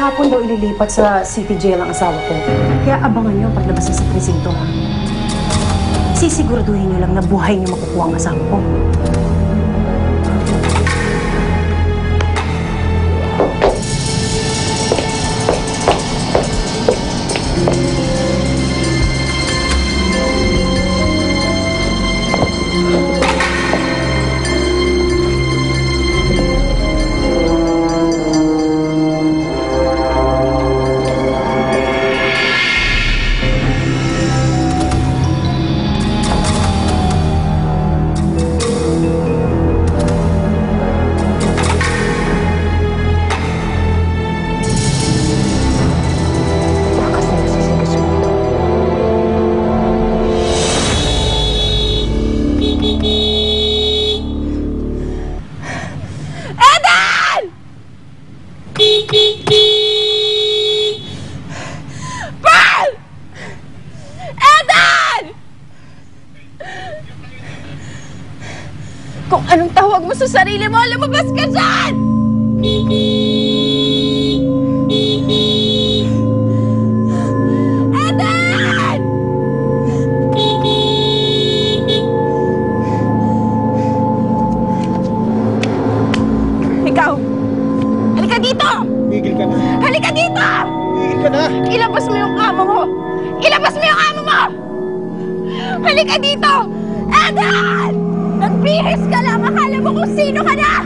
Kahapon daw ililipat sa city jail ang asawa ko. Kaya abangan niyo ang paglabas sa presinto, ha? Sisiguraduhin niyo lang na buhay niyo makukuha ang asawa ko. Kung anong tawag mo sa sarili mo, lumabas ka dyan! Eden! Ikaw! Halika dito! Tigil ka na. Halika dito! Tigil ka na. Ilabas mo yung amo mo! Ilabas mo yung amo mo! Halika dito! Eden! Nagbihis ka lang! Akala mo kung sino ka na!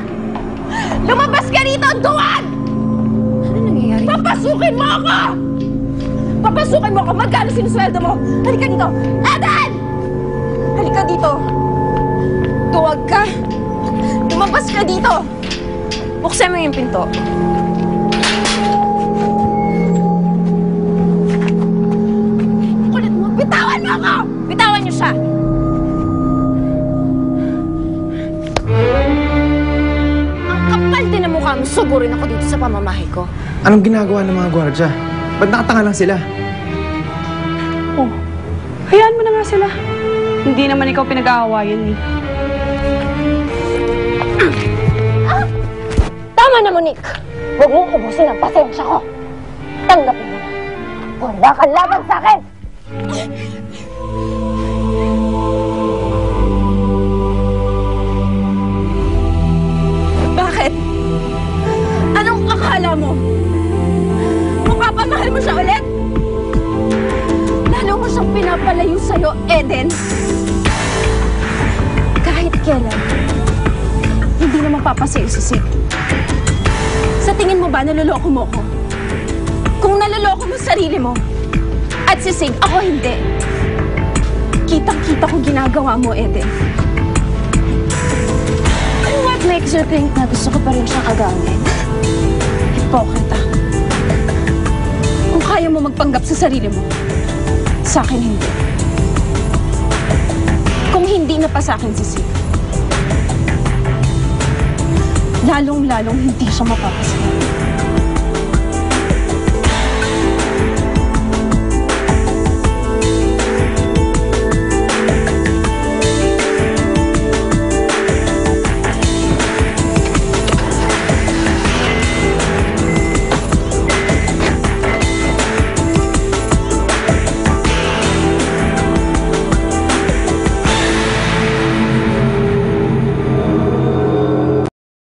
Lumabas ka rito! Duwan! Ano nangyayari? Papasukin mo ako! Papasukin mo ako! Magkano sinusweldo mo? Halika dito! Eden! Halika dito! Tuwag ka! Lumabas ka dito! Buksan mo yung pinto. Kulit mo! Bitawan mo ako! Bitawan niyo siya! Ang kapal din ang mukha mo. Suburin ako dito sa pamamahay ko. Anong ginagawa ng mga gwardya? Ba't nakatanga lang sila? Oh, hayaan mo na nga sila. Hindi naman ikaw pinag-aawayan eh. Tama na, Monique. Huwag mong ubusin ang pasensya ko. Tanggapin mo. Wala kang laban sa akin! Bakit? Anong akala mo? Mapapamahal mo siya ulit? Lalo mo siyang pinapalayo sa'yo, Eden. Kahit kailan, hindi naman papasayo si Sid. Sa tingin mo ba naloloko mo ko? Kung naloloko mo sarili mo at si Sig, ako hindi. Kitang-kita ko ginagawa mo, Eden. What makes you think na gusto ko pa rin siya kagamit? Hipokrita. Kung kaya mo magpanggap sa sarili mo, sa akin hindi. Kung hindi na pa sa akin si Sig, lalong-lalong hindi siya mapapasaya.